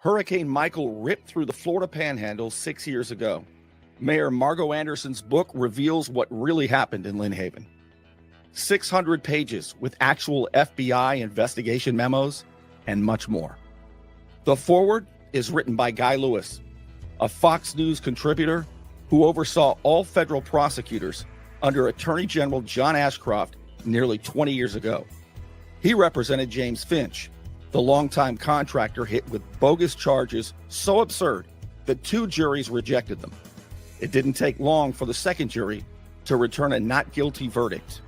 Hurricane Michael ripped through the Florida Panhandle 6 years ago. Mayor Margo Anderson's book reveals what really happened in Lynn Haven. 600 pages with actual FBI investigation memos and much more. The foreword is written by Guy Lewis, a Fox News contributor who oversaw all federal prosecutors under Attorney General John Ashcroft nearly 20 years ago. He represented James Finch, the longtime contractor hit with bogus charges so absurd that 2 juries rejected them. It didn't take long for the second jury to return a not guilty verdict.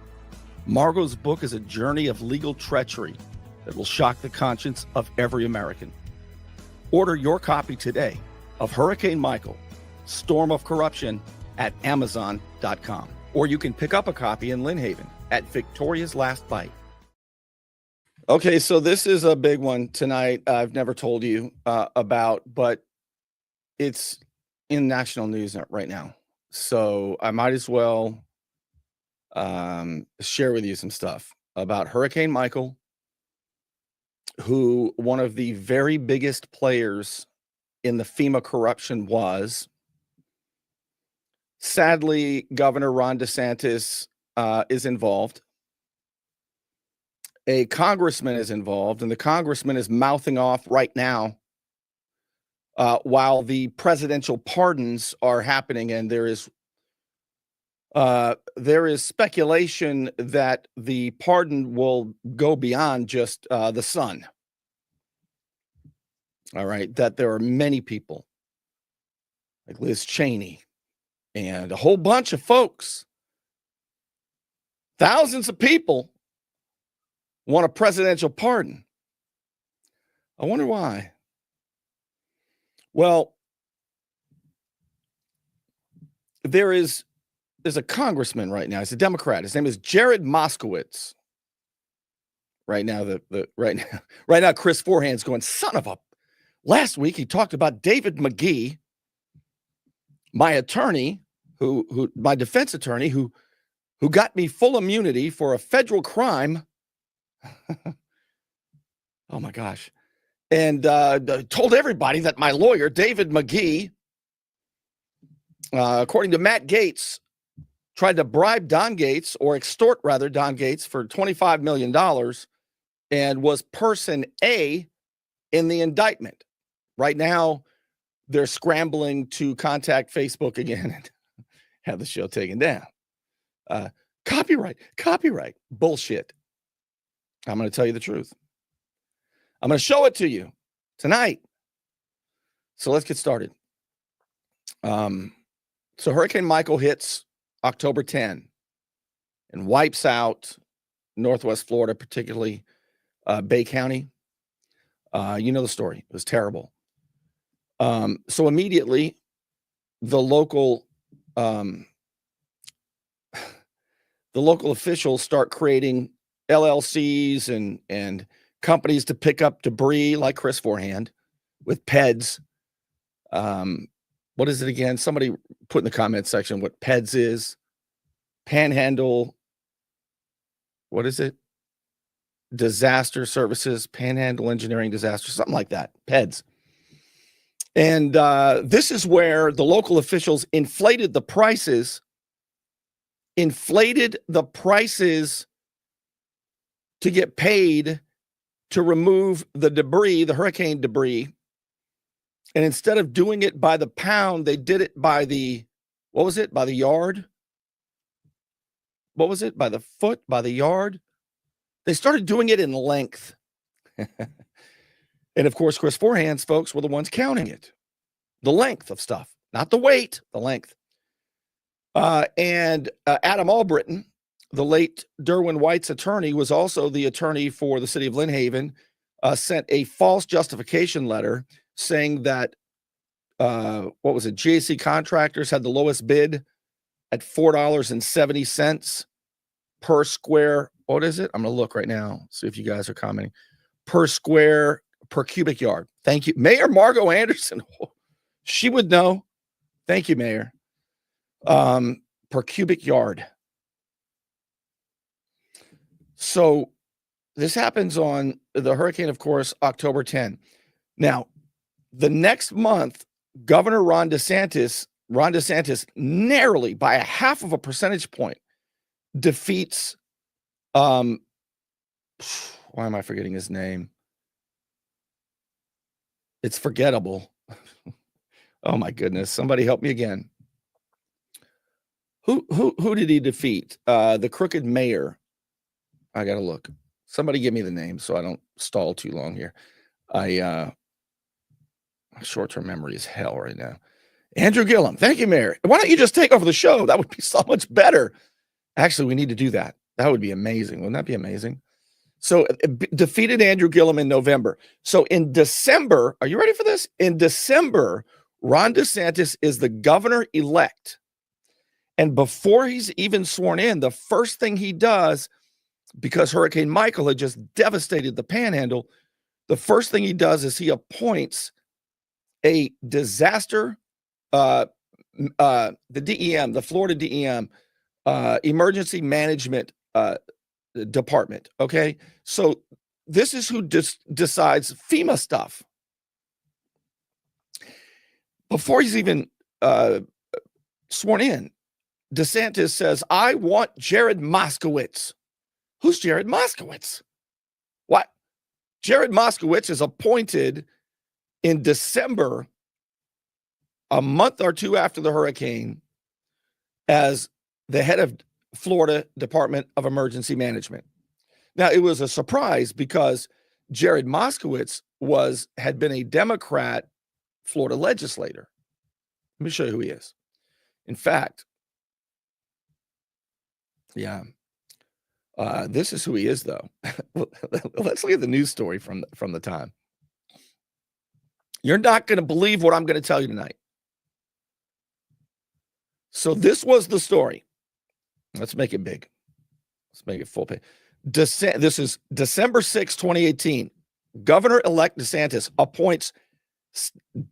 Margo's book is a journey of legal treachery that will shock the conscience of every American. Order your copy today of Hurricane Michael, Storm of Corruption at Amazon.com. Or you can pick up a copy in Lynn Haven at Victoria's Last Bite. Okay, so this is a big one tonight. I've never told you about, but it's in national news right now. So I might as well share with you some stuff about Hurricane Michael, who one of the very biggest players in the FEMA corruption was. Sadly, Governor Ron DeSantis is involved. A congressman is involved, and the congressman is mouthing off right now while the presidential pardons are happening, and there is speculation that the pardon will go beyond just the son. All right, that there are many people like Liz Cheney and a whole bunch of folks, thousands of people want a presidential pardon. I wonder why. Well, there's a congressman right now. He's a Democrat. His name is Jared Moskowitz. Right now, right now, Chris Forehand's going, son of a. Last week he talked about David McGee, my attorney, my defense attorney, who got me full immunity for a federal crime. Oh my gosh. And told everybody that my lawyer, David McGee, according to Matt Gaetz, tried to bribe Don Gates, or extort rather Don Gates, for $25 million and was person A in the indictment. Right now, they're scrambling to contact Facebook again and have the show taken down. Copyright. Bullshit. I'm going to tell you the truth. I'm going to show it to you tonight. So let's get started. So Hurricane Michael hits October 10 and wipes out Northwest Florida, particularly Bay County. You know the story. It was terrible. So immediately, the local officials start creating LLCs and companies to pick up debris, like Chris Forehand, with PEDs. What is it again? Somebody put in the comment section what PEDs is. Panhandle. What is it? Disaster Services, Panhandle Engineering Disaster, something like that. PEDs. And this is where the local officials inflated the prices to get paid to remove the debris, the hurricane debris. And instead of doing it by the pound, they did it by the, what was it? By the yard? What was it? By the foot? By the yard? They started doing it in length. And of course, Chris Forehand's folks were the ones counting it. The length of stuff, not the weight, the length. And Adam Albritton, the late Derwin White's attorney, was also the attorney for the city of Lynn Haven, sent a false justification letter saying that, GAC Contractors had the lowest bid at $4.70 per square. What is it? I'm going to look right now, see if you guys are commenting. Per cubic yard. Thank you. Mayor Margo Anderson. She would know. Thank you, Mayor. Per cubic yard. So this happens on the hurricane, of course, October 10. Now, The next month, Governor Ron DeSantis narrowly by a half of a percentage point defeats why am I forgetting his name? It's forgettable. Oh my goodness. Somebody help me again. Who did he defeat? The crooked mayor. I gotta look. Somebody give me the name so I don't stall too long here. My short-term memory is hell right now. Andrew Gillum. Thank you, Mayor. Why don't you just take over the show? That would be so much better. Actually, we need to do that. That would be amazing. Wouldn't that be amazing? So defeated Andrew Gillum in November. So in December, are you ready for this? In December, Ron DeSantis is the governor-elect. And before he's even sworn in, the first thing he does, because Hurricane Michael had just devastated the Panhandle, the first thing he does is he appoints a disaster, the DEM, the Florida DEM, Emergency Management Department. Okay, so this is who decides FEMA stuff. Before he's even sworn in, DeSantis says, I want Jared Moskowitz. Who's Jared Moskowitz? What? Jared Moskowitz is appointed in December, a month or two after the hurricane, as the head of Florida Department of Emergency Management. Now, it was a surprise because Jared Moskowitz had been a Democrat Florida legislator. Let me show you who he is. In fact, yeah, this is who he is, though. Let's look at the news story from the time. You're not going to believe what I'm going to tell you tonight. So this was the story. Let's make it big. Let's make it full page. This is December 6, 2018. Governor-elect DeSantis appoints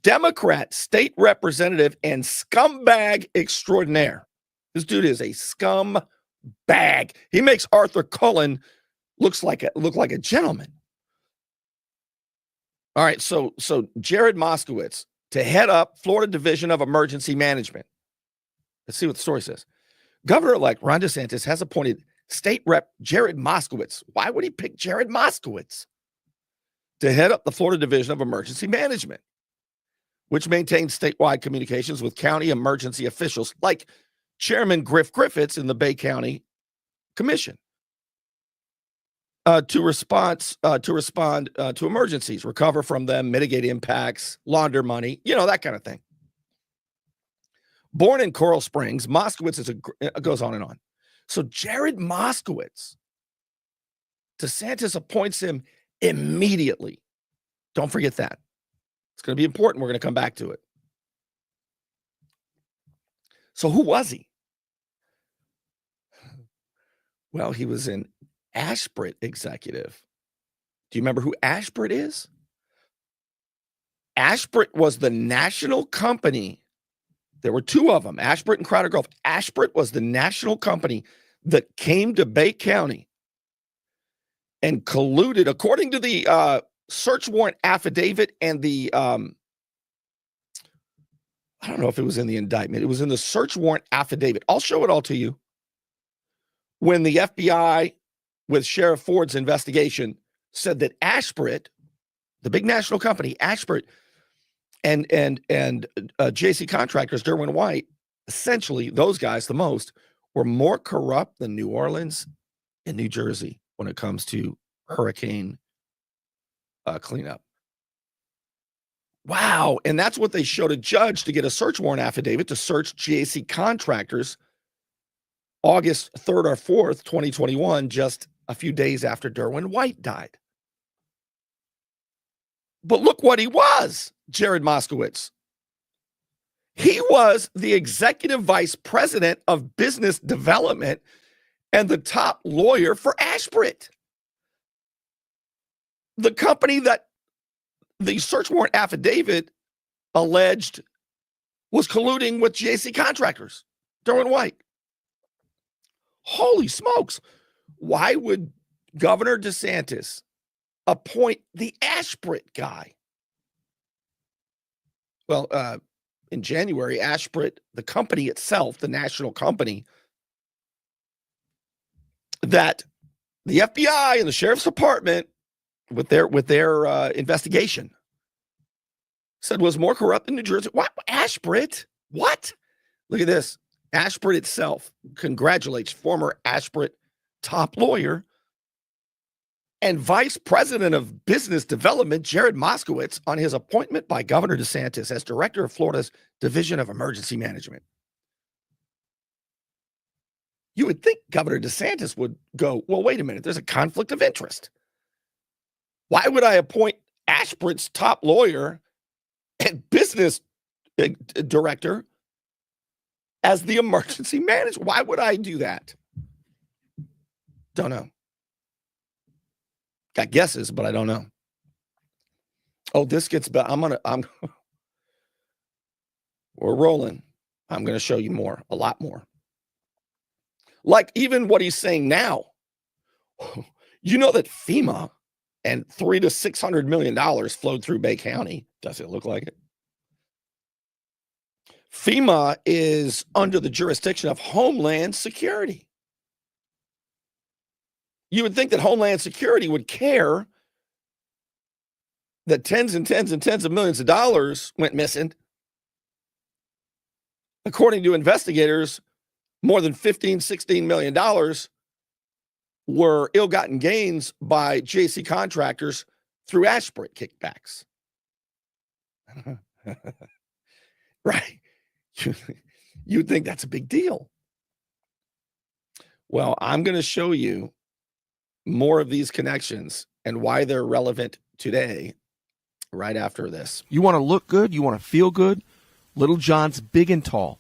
Democrat state representative and scumbag extraordinaire. This dude is a scumbag. He makes Arthur Cullen look like a gentleman. All right, so Jared Moskowitz to head up Florida Division of Emergency Management. Let's see what the story says. Governor-elect Ron DeSantis has appointed State Rep Jared Moskowitz. Why would he pick Jared Moskowitz to head up the Florida Division of Emergency Management, which maintains statewide communications with county emergency officials like Chairman Griff Griffiths in the Bay County Commission to respond to emergencies, recover from them, mitigate impacts, launder money, that kind of thing. Born in Coral Springs, Moskowitz goes on and on. So Jared Moskowitz, DeSantis appoints him immediately. Don't forget that. It's going to be important. We're going to come back to it. So who was he? Well, he was an Ashbrit executive. Do you remember who Ashbrit is? Ashbrit was the national company. There were two of them, Ashbrit and Crowder Gulf. Ashbrit was the national company that came to Bay County and colluded, according to the search warrant affidavit and the, I don't know if it was in the indictment. It was in the search warrant affidavit. I'll show it all to you. When the FBI, with Sheriff Ford's investigation, said that Ashbrit, the big national company, Ashbrit, and JC Contractors, Derwin White, essentially those guys, the most, were more corrupt than New Orleans and New Jersey when it comes to hurricane cleanup. Wow. And that's what they showed a judge to get a search warrant affidavit to search JC Contractors August 3rd or 4th, 2021, just a few days after Derwin White died. But look what he was, Jared Moskowitz. He was the executive vice president of business development and the top lawyer for Ashbrit, the company that the search warrant affidavit alleged was colluding with JC Contractors, Derwin White. Holy smokes. Why would Governor DeSantis appoint the Ashbrit guy? Well, in January, Ashbridge, the company itself, the national company, that the FBI and the sheriff's department, with their investigation, said was more corrupt than New Jersey. What? Ashbridge? What? Look at this. Ashbridge itself congratulates former Ashbridge top lawyer and vice president of business development, Jared Moskowitz, on his appointment by Governor DeSantis as director of Florida's Division of Emergency Management. You would think Governor DeSantis would go, well, wait a minute, there's a conflict of interest. Why would I appoint Ashbridge's top lawyer and business director as the emergency manager? Why would I do that? Don't know. Got guesses, but I don't know. Oh, this gets better. We're rolling. I'm going to show you more, a lot more. Like even what he's saying now. You know that FEMA and $300 to $600 million flowed through Bay County. Does it look like it? FEMA is under the jurisdiction of Homeland Security. You would think that Homeland Security would care that tens and tens and tens of millions of dollars went missing. According to investigators, more than $16 million were ill-gotten gains by JC contractors through Ashbridge kickbacks. Right. You'd think that's a big deal. Well, I'm going to show you more of these connections and why they're relevant today right after this. You want to look good? You want to feel good? Little John's Big and Tall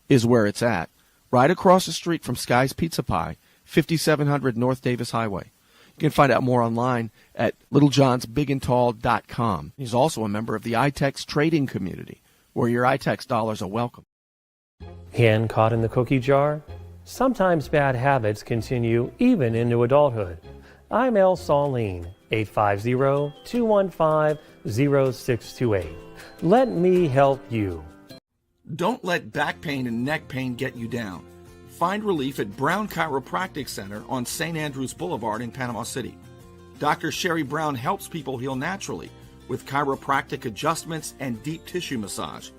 is where it's at. Right across the street from Sky's Pizza Pie, 5700 North Davis Highway. You can find out more online at littlejohnsbigandtall.com. He's also a member of the iTex trading community, where your iTex dollars are welcome. Hand caught in the cookie jar? Sometimes bad habits continue even into adulthood. I'm El Saline, 850-215-0628. Let me help you. Don't let back pain and neck pain get you down. Find relief at Brown Chiropractic Center on St. Andrews Boulevard in Panama City. Dr. Sherry Brown helps people heal naturally with chiropractic adjustments and deep tissue massage.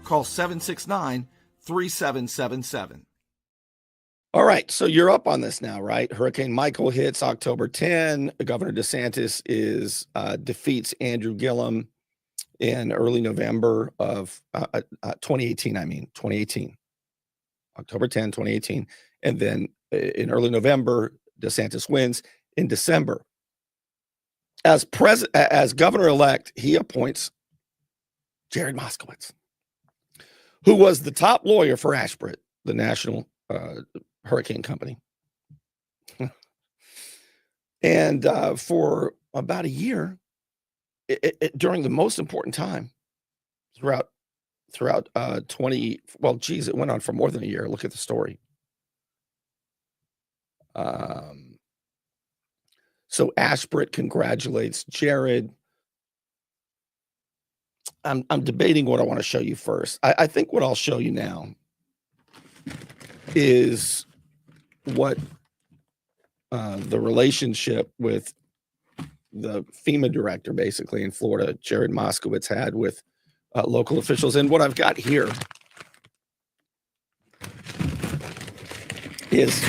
Call 769-3777. All right, so you're up on this now, right? Hurricane Michael hits October 10. Governor DeSantis defeats Andrew Gillum in early November of 2018. 2018, October 10, 2018. And then in early November, DeSantis wins. In December, as governor-elect, he appoints Jared Moskowitz, who was the top lawyer for Ashbridge, the national hurricane company. And for about a year, during the most important time throughout 20, well, geez, it went on for more than a year. Look at the story. So Ashbridge congratulates Jared. I'm debating what I want to show you first. I think what I'll show you now is what the relationship with the FEMA director, basically in Florida, Jared Moskowitz, had with local officials. And what I've got here is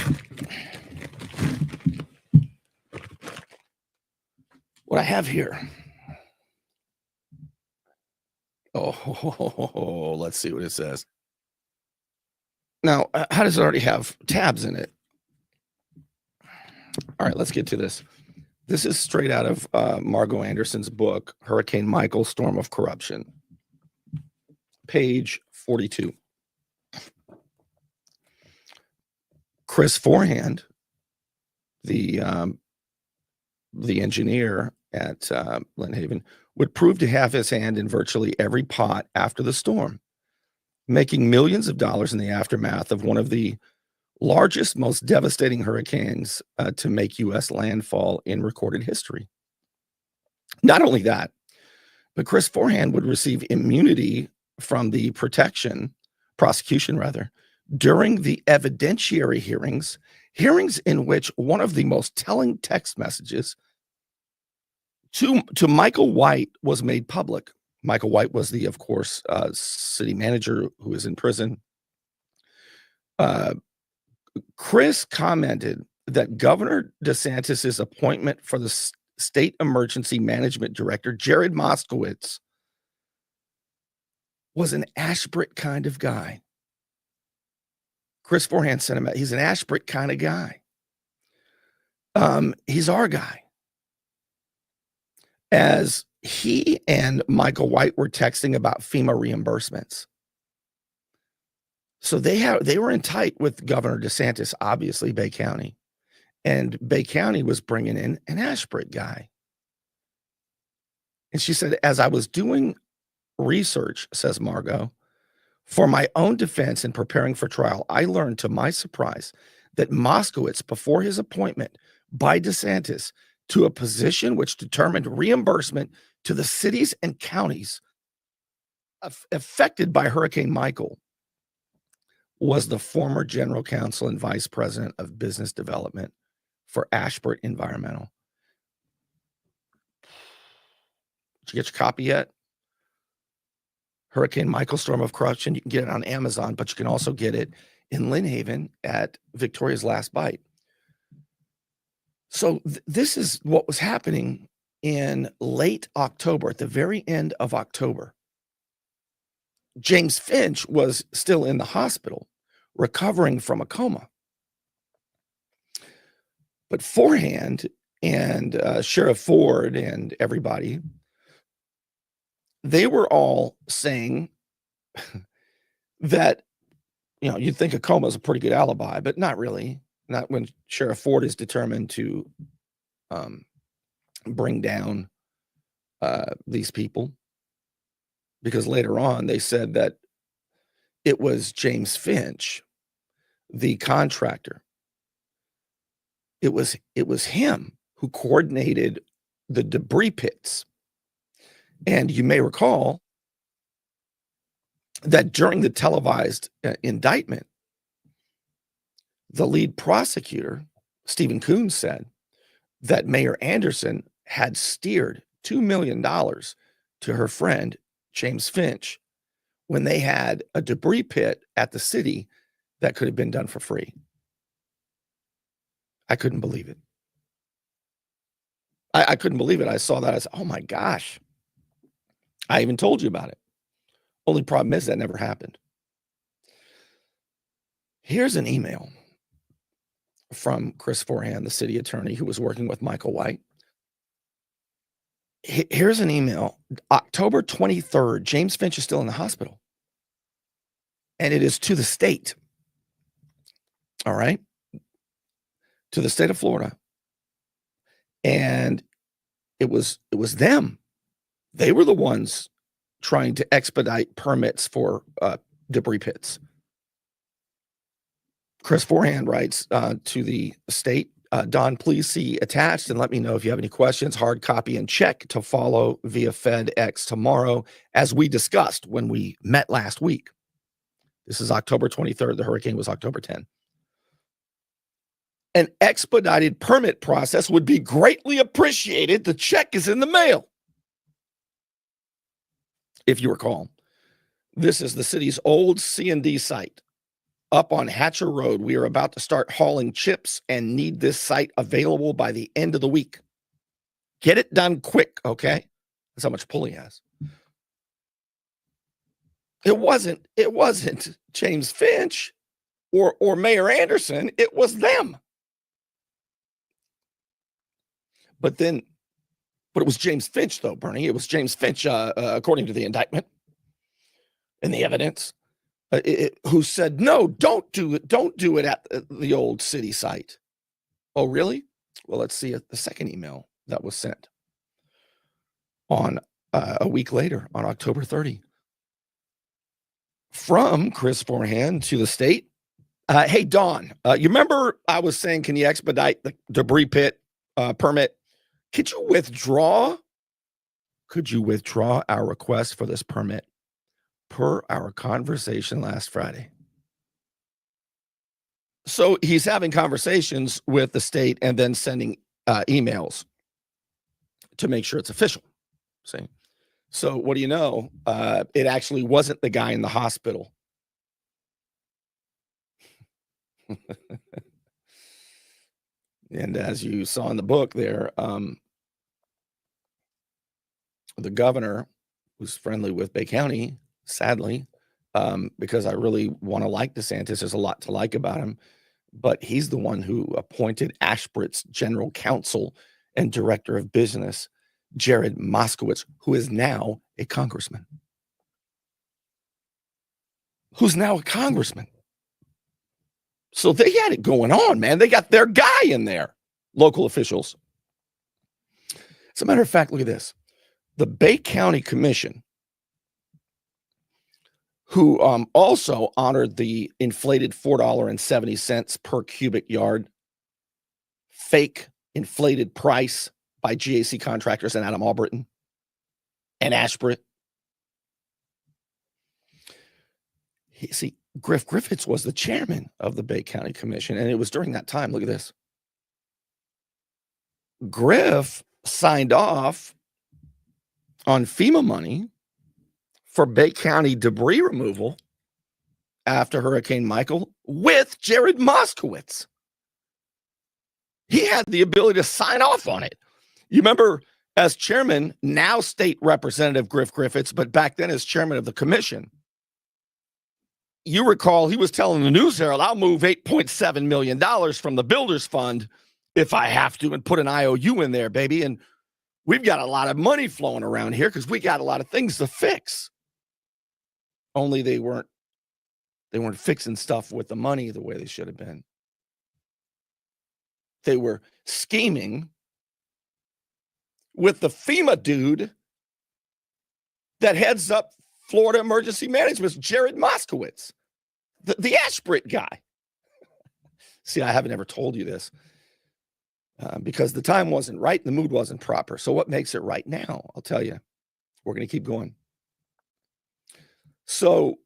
what I have here. Oh, let's see what it says. Now, how does it already have tabs in it? All right, let's get to this. This is straight out of Margot Anderson's book, Hurricane Michael, Storm of Corruption, page 42. Chris Forehand, the engineer at Lynn Haven, would prove to have his hand in virtually every pot after the storm, making millions of dollars in the aftermath of one of the largest, most devastating hurricanes to make U.S. landfall in recorded history. Not only that, but Chris Forehand would receive immunity from the prosecution rather, during the evidentiary hearings in which one of the most telling text messages to Michael White was made public. Michael White was of course, city manager who is in prison. Chris commented that Governor DeSantis's appointment for the state emergency management director, Jared Moskowitz, was an Ashbrook kind of guy. Chris Forehand sent him out. He's an Ashbrook kind of guy. He's our guy. As he and Michael White were texting about FEMA reimbursements. So they were in tight with Governor DeSantis, obviously, Bay County. And Bay County was bringing in an Ashbrook guy. And she said, as I was doing research, says Margot, for my own defense in preparing for trial, I learned to my surprise that Moskowitz, before his appointment by DeSantis to a position which determined reimbursement to the cities and counties affected by Hurricane Michael, was the former general counsel and vice president of business development for Ashbrook Environmental. Did you get your copy yet? Hurricane Michael, Storm of Corruption. You can get it on Amazon, but you can also get it in Lynn Haven at Victoria's Last Bite. So this is what was happening in late October, at the very end of October. James Finch was still in the hospital, recovering from a coma. But Forehand and Sheriff Ford and everybody, they were all saying that, you'd think a coma is a pretty good alibi, but not really. Not when Sheriff Ford is determined to bring down these people. Because later on, they said that it was James Finch, the contractor. It was him who coordinated the debris pits. And you may recall that during the televised indictment, the lead prosecutor, Stephen Coons, said that Mayor Anderson had steered $2 million to her friend, James Finch, when they had a debris pit at the city that could have been done for free. I couldn't believe it. I couldn't believe it. I saw that. I said, oh my gosh. I even told you about it. Only problem is that never happened. Here's an email from Chris Forehand, the city attorney who was working with Michael White. Here's an email, October 23rd. James Finch is still in the hospital. And it is to the state. All right. To the state of Florida. And it was them. They were the ones trying to expedite permits for debris pits. Chris Forehand writes to the state, Don, please see attached and let me know if you have any questions. Hard copy and check to follow via FedEx tomorrow, as we discussed when we met last week. This is October 23rd. The hurricane was October 10th. An expedited permit process would be greatly appreciated. The check is in the mail. If you recall, this is the city's old C&D site up on Hatcher Road. We are about to start hauling chips and need this site available by the end of the week. Get it done quick, okay? That's how much pull he has. It wasn't James Finch or Mayor Anderson. It was them. But it was James Finch, though, Bernie. It was James Finch, according to the indictment and the evidence, who said, no, don't do it. Don't do it at the old city site. Oh, really? Well, let's see the second email that was sent on a week later, on October 30. From Chris Forehand to the state. Hey, Don, you remember I was saying, can you expedite the debris pit permit? Could you withdraw our request for this permit? per our conversation last Friday. So he's having conversations with the state and then sending emails to make sure it's official. See? So what do you know? It actually wasn't the guy in the hospital. And as you saw in the book there, the governor, who's friendly with Bay County, sadly, because I really want to like DeSantis. There's a lot to like about him, but he's the one who appointed Ashbrit's general counsel and director of business, Jared Moskowitz, who is now a congressman. So they had it going on, man. They got their guy in there, local officials. As a matter of fact, look at this. The Bay County Commission, who also honored the inflated $4.70 per cubic yard fake inflated price by GAC contractors and Adam Albritton and Ashbrit. See, Griff Griffiths was the chairman of the Bay County Commission, and it was during that time. Look at this. Griff signed off on FEMA money for Bay County debris removal after Hurricane Michael with Jared Moskowitz. He had the ability to sign off on it. You remember, as chairman, now state representative Griff Griffiths, but back then as chairman of the commission, you recall he was telling the News Herald, I'll move $8.7 million from the Builders Fund if I have to and put an IOU in there, baby. And we've got a lot of money flowing around here because we got a lot of things to fix. Only they weren't fixing stuff with the money the way they should have been. They were scheming with the FEMA dude that heads up Florida Emergency Management, Jared Moskowitz, the Ashbrit guy. See, I haven't ever told you this because the time wasn't right and the mood wasn't proper. So what makes it right now? I'll tell you. We're going to keep going. So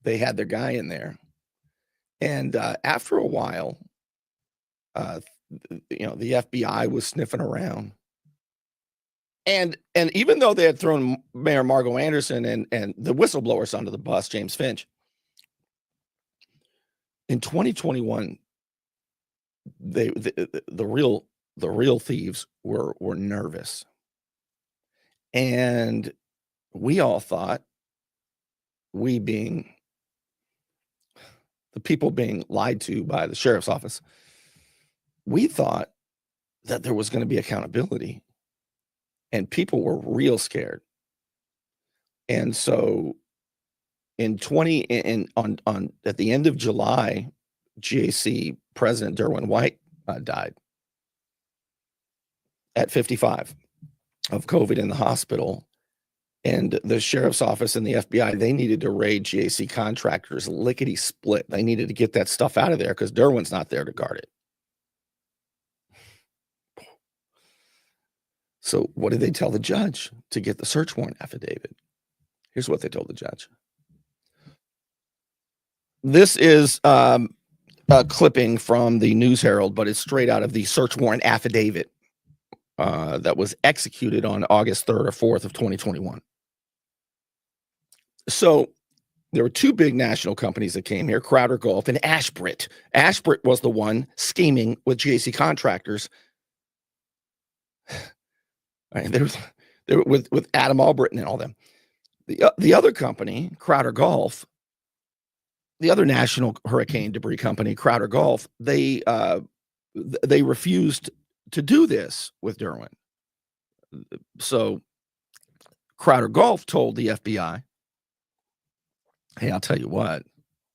they had their guy in there. And after a while, the FBI was sniffing around. And even though they had thrown Mayor Margo Anderson and the whistleblowers under the bus, James Finch, in 2021, the real thieves were nervous. And we all thought, we being the people being lied to by the sheriff's office, we thought that there was going to be accountability. And people were real scared. And so at the end of July, GAC President Derwin White died at 55 of COVID in the hospital. And the sheriff's office and the FBI, they needed to raid GAC contractors lickety split. They needed to get that stuff out of there because Derwin's not there to guard it. So what did they tell the judge to get the search warrant affidavit? Here's what they told the judge. This is a clipping from the News Herald, but it's straight out of the search warrant affidavit that was executed on August 3rd or 4th of 2021. So there were two big national companies that came here, Crowder Gulf and Ashbrit. Ashbrit was the one scheming with GAC contractors. Right, they were with Adam Albritton and all them. The other company, Crowder Gulf, the other national hurricane debris company, Crowder Gulf, they refused to do this with Derwin. So Crowder Gulf told the FBI, hey, I'll tell you what,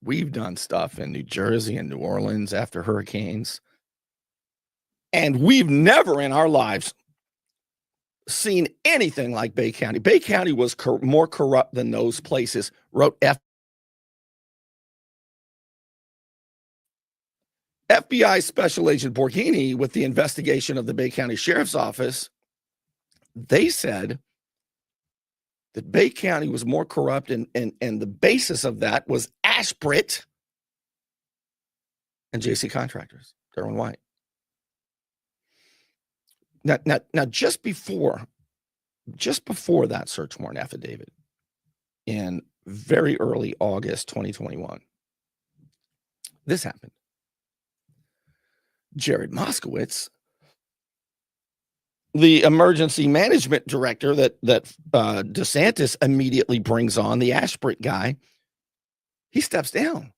we've done stuff in New Jersey and New Orleans after hurricanes, and we've never in our lives seen anything like Bay County. Bay County was more corrupt than those places, wrote FBI Special Agent Borghini with the investigation of the Bay County Sheriff's Office. They said that Bay County was more corrupt, and the basis of that was Ashbrit and JC Contractors, Derwin White. Now, just before that search warrant affidavit in very early August 2021, this happened. Jared Moskowitz, the emergency management director that DeSantis immediately brings on, the Ashbrit guy, he steps down.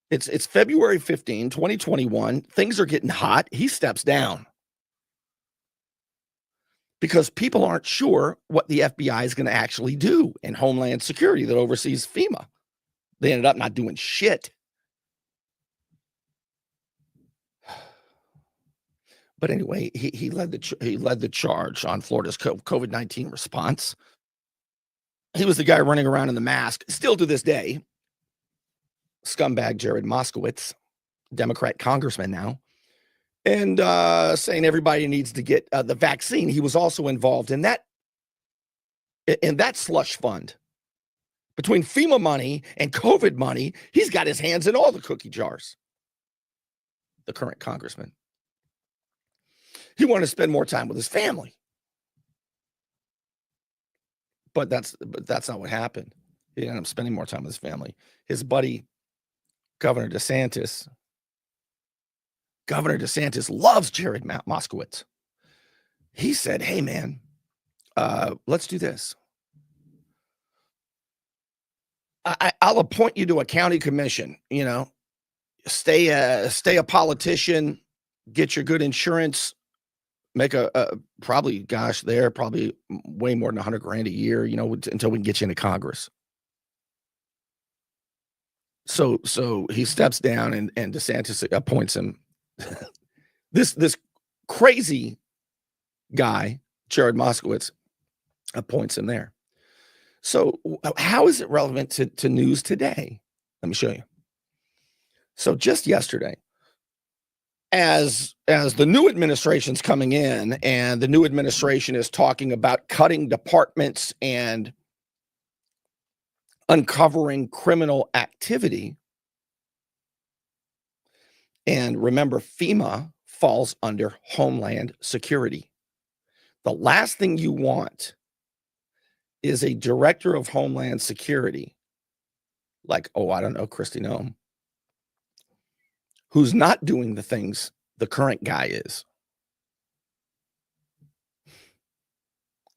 It's February 15, 2021. Things are getting hot. He steps down because people aren't sure what the FBI is going to actually do in Homeland Security that oversees FEMA. They ended up not doing shit. But anyway, he led the charge on Florida's COVID-19 response. He was the guy running around in the mask, still to this day. Scumbag Jared Moskowitz, Democrat congressman now, and saying everybody needs to get the vaccine. He was also involved in that slush fund. Between FEMA money and COVID money, he's got his hands in all the cookie jars. The current congressman. He wanted to spend more time with his family. But that's not what happened. He ended up spending more time with his family. His buddy, Governor DeSantis loves Jared Moskowitz. He said, hey, man, let's do this. I'll appoint you to a county commission, stay a politician, get your good insurance, make probably way more than $100,000 a year, until we can get you into Congress. So he steps down and DeSantis appoints him. This crazy guy, Jared Moskowitz, appoints him there. So how is it relevant to news today? Let me show you. So just yesterday, as the new administration's coming in and the new administration is talking about cutting departments and uncovering criminal activity. And remember, FEMA falls under Homeland Security. The last thing you want is a director of Homeland Security, like, Kristi Noem, who's not doing the things the current guy is.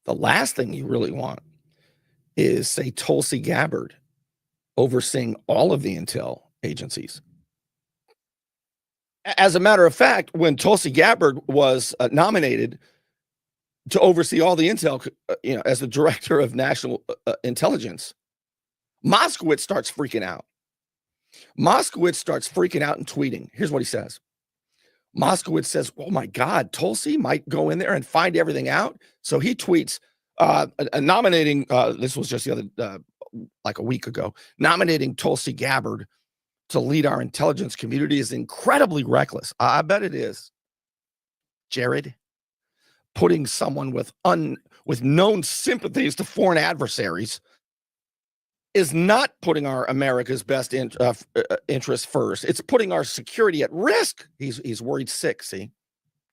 The last thing you really want is, say, Tulsi Gabbard overseeing all of the intel agencies. As a matter of fact, when Tulsi Gabbard was nominated to oversee all the intel, as the director of national intelligence, Moskowitz starts freaking out. Moskowitz starts freaking out and tweeting. Here's what he says. Moskowitz says, oh my God, Tulsi might go in there and find everything out. So he tweets, nominating, this was just the other, like a week ago, nominating Tulsi Gabbard to lead our intelligence community is incredibly reckless. I bet it is. Jared, putting someone with known sympathies to foreign adversaries is not putting our America's best interest first. It's putting our security at risk. He's worried sick. See,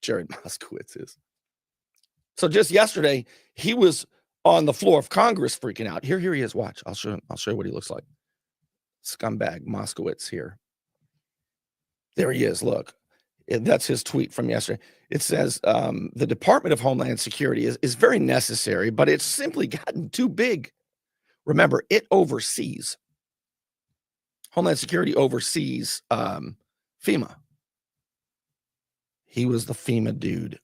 Jared Moskowitz is. So just yesterday, he was on the floor of Congress freaking out. Here he is. Watch. I'll show you what he looks like. Scumbag Moskowitz here. There he is. Look, that's his tweet from yesterday. It says the Department of Homeland Security is very necessary, but it's simply gotten too big. Remember, it oversees. Homeland Security oversees FEMA. He was the FEMA dude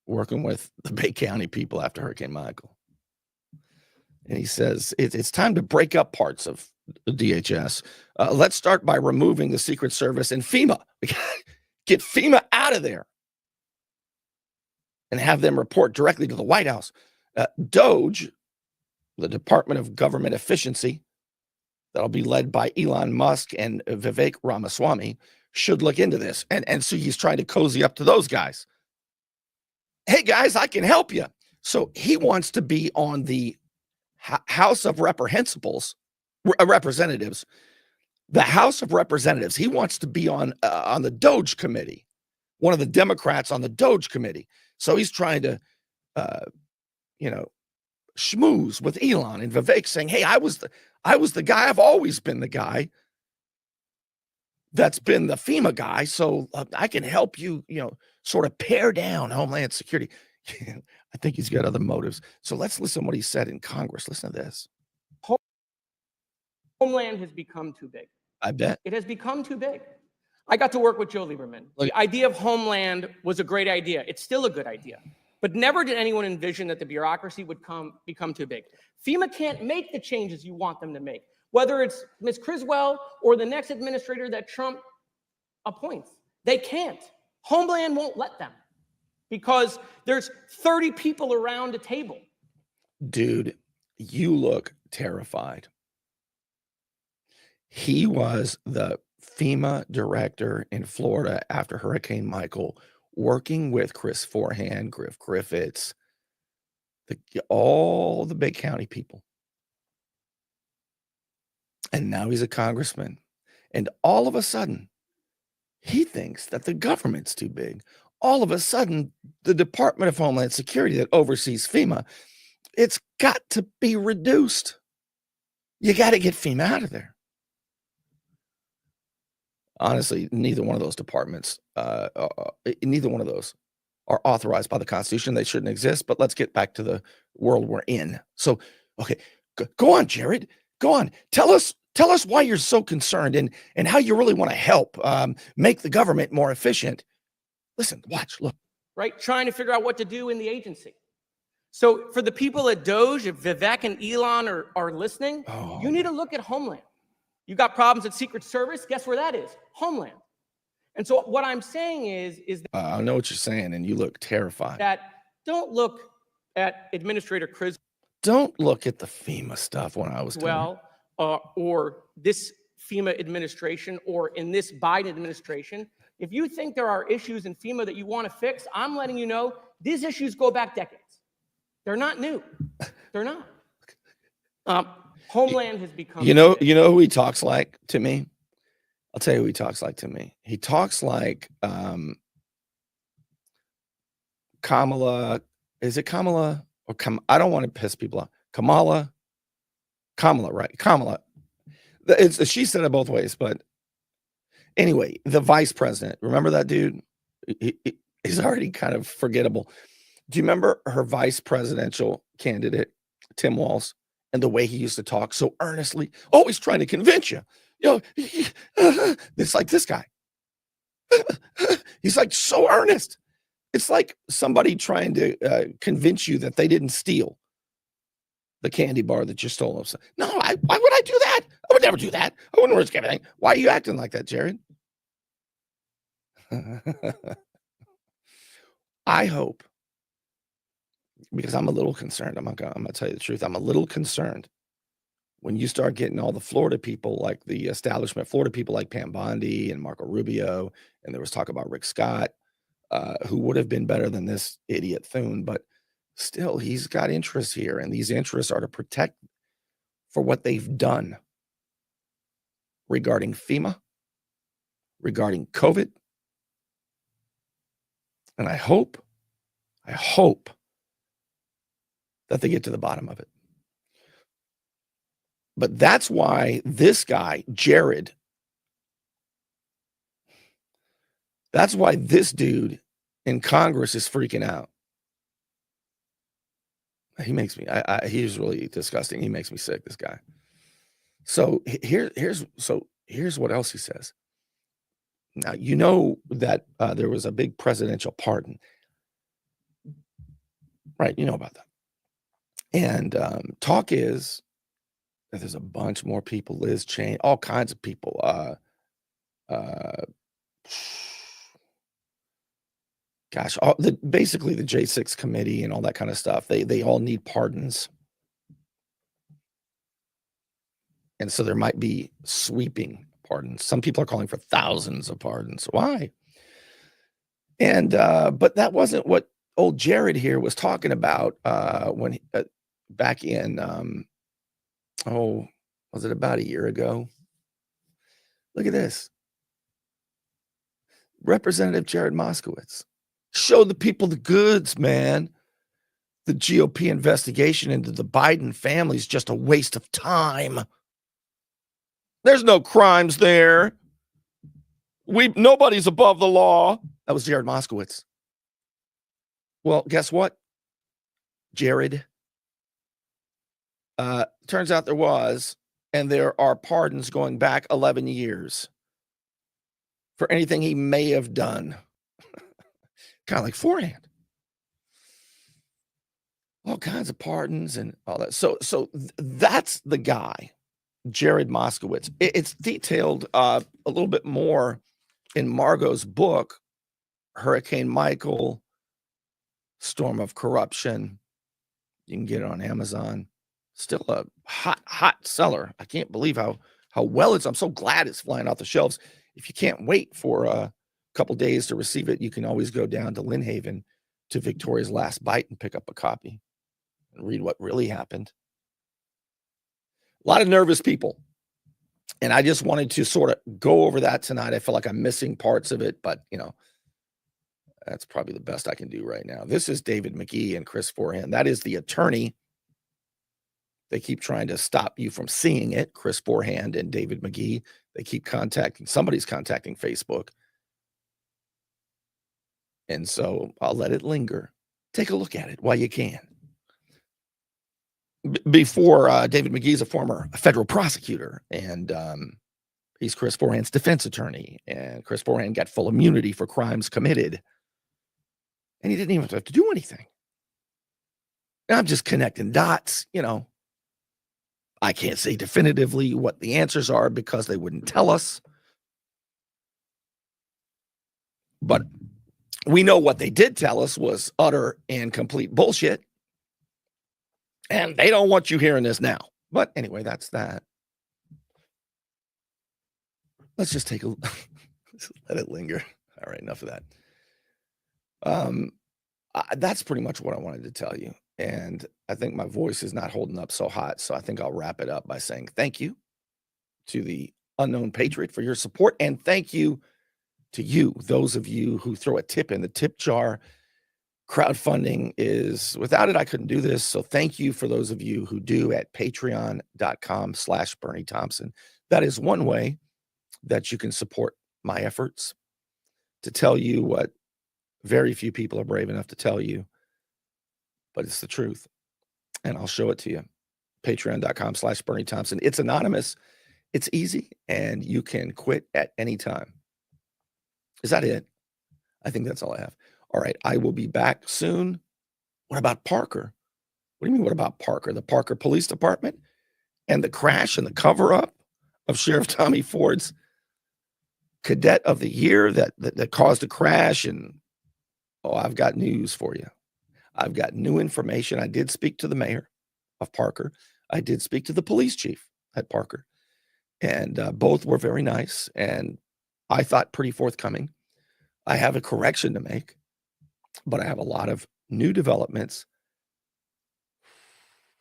working with the Bay County people after Hurricane Michael. And he says, it's time to break up parts of the DHS. Let's start by removing the Secret Service and FEMA. Get FEMA out of there and have them report directly to the White House. DOGE, the Department of Government Efficiency, that'll be led by Elon Musk and Vivek Ramaswamy, should look into this. And so he's trying to cozy up to those guys. Hey, guys, I can help you. So he wants to be on the House of Reprehensibles, Representatives, the House of Representatives. He wants to be on the Doge committee, one of the Democrats on the Doge committee. So he's trying to, schmooze with Elon and Vivek, saying, "Hey, I was the guy. I've always been the guy that's been the FEMA guy, so I can help you, sort of pare down Homeland Security." I think he's got other motives. So let's listen to what he said in Congress. Listen to this. Homeland has become too big. I bet. It has become too big. I got to work with Joe Lieberman. The idea of Homeland was a great idea. It's still a good idea. But never did anyone envision that the bureaucracy would become too big. FEMA can't make the changes you want them to make, whether it's Ms. Criswell or the next administrator that Trump appoints. They can't. Homeland won't let them because there's 30 people around a table. Dude, you look terrified. He was the FEMA director in Florida after Hurricane Michael, working with Chris Forehand, Griff Griffiths, all the big county people. And now he's a congressman. And all of a sudden, he thinks that the government's too big. All of a sudden, the Department of Homeland Security that oversees FEMA, it's got to be reduced. You got to get FEMA out of there. Honestly, neither one of those departments, neither one of those are authorized by the Constitution. They shouldn't exist, but let's get back to the world we're in. So, okay, go on, Jared. Go on. Tell us why you're so concerned and how you really want to help make the government more efficient. Listen, watch, look. Right? Trying to figure out what to do in the agency. So for the people at Doge, if Vivek and Elon are listening, you need to look at Homeland. You got problems at Secret Service? Guess where that is? Homeland. And so what I'm saying is that I know what you're saying, and you look terrified. That don't look at Administrator Criswell. Don't look at the FEMA stuff when I was or this FEMA administration, or in this Biden administration. If you think there are issues in FEMA that you want to fix, I'm letting you know these issues go back decades. They're not new. They're not. Homeland has become. You know who he talks like to me? I'll tell you who he talks like to me. He talks like Kamala. Is it Kamala or I don't want to piss people off. Kamala, right? Kamala. She said it both ways, but anyway, the vice president. Remember that dude? He's already kind of forgettable. Do you remember her vice presidential candidate, Tim Walz? And the way he used to talk so earnestly, always trying to convince you. It's like this guy. He's like so earnest. It's like somebody trying to convince you that they didn't steal the candy bar that you stole. No, why would I do that? I would never do that. I wouldn't risk everything. Why are you acting like that, Jared? I hope, because I'm a little concerned. I'm gonna tell you the truth. I'm a little concerned when you start getting all the Florida people, like the establishment Florida people like Pam Bondi and Marco Rubio, and there was talk about Rick Scott, who would have been better than this idiot Thune, but still he's got interests here, and these interests are to protect for what they've done regarding FEMA, regarding COVID. And I hope that they get to the bottom of it. But that's why this guy, Jared, that's why this dude in Congress is freaking out. He makes me, he's really disgusting. He makes me sick, this guy. So here's what else he says. Now, you know that there was a big presidential pardon. Right, you know about that. And talk is that there's a bunch more people, Liz Cheney, all kinds of people. Basically the J6 committee and all that kind of stuff. They all need pardons. And so there might be sweeping pardons. Some people are calling for thousands of pardons. Why? And but that wasn't what old Jared here was talking about when back in was it about a year ago? Look at this. Representative Jared Moskowitz. Show the people the goods, man. The GOP investigation into the Biden family is just a waste of time. There's no crimes there. Nobody's above the law. That was Jared Moskowitz. Well, guess what, Jared? Turns out there was, and there are pardons going back 11 years for anything he may have done. Kind of like forehand. All kinds of pardons and all that. So that's the guy, Jared Moskowitz. It's detailed a little bit more in Margot's book, Hurricane Michael, Storm of Corruption. You can get it on Amazon. Still a hot seller. I can't believe how well I'm so glad it's flying off the shelves. If you can't wait for a couple days to receive it, you can always go down to Lynn Haven to Victoria's Last Bite and pick up a copy and read what really happened. A lot of nervous people. And I just wanted to sort of go over that tonight. I feel like I'm missing parts of it, but that's probably the best I can do right now. This is David McGee and Chris Forehand. That is the attorney. They keep trying to stop you from seeing it. Chris Forehand and David McGee. They keep somebody's contacting Facebook. And so I'll let it linger. Take a look at it while you can. Before David McGee's a former federal prosecutor, and he's Chris Forehand's defense attorney. And Chris Forehand got full immunity for crimes committed. And he didn't even have to do anything. And I'm just connecting dots, I can't say definitively what the answers are because they wouldn't tell us. But we know what they did tell us was utter and complete bullshit. And they don't want you hearing this now. But anyway, that's that. Let's just take let it linger. All right, enough of that. That's pretty much what I wanted to tell you. And I think my voice is not holding up so hot. So I think I'll wrap it up by saying thank you to the Unknown Patriot for your support. And thank you to you, those of you who throw a tip in the tip jar. Crowdfunding is, without it, I couldn't do this. So thank you for those of you who do at patreon.com/Bernie Thompson. That is one way that you can support my efforts to tell you what very few people are brave enough to tell you, but it's the truth. And I'll show it to you. Patreon.com/Bernie Thompson. It's anonymous. It's easy. And you can quit at any time. Is that it? I think that's all I have. All right. I will be back soon. What about Parker? What do you mean, what about Parker? The Parker Police Department and the crash and the cover-up of Sheriff Tommy Ford's Cadet of the Year that caused a crash. And I've got news for you. I've got new information. I did speak to the mayor of Parker. I did speak to the police chief at Parker. And both were very nice. And I thought pretty forthcoming. I have a correction to make, but I have a lot of new developments.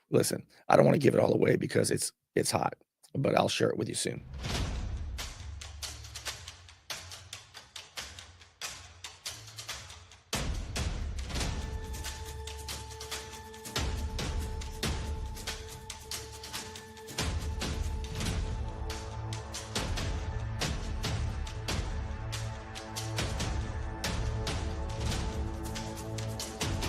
Listen, I don't want to give it all away because it's hot, but I'll share it with you soon.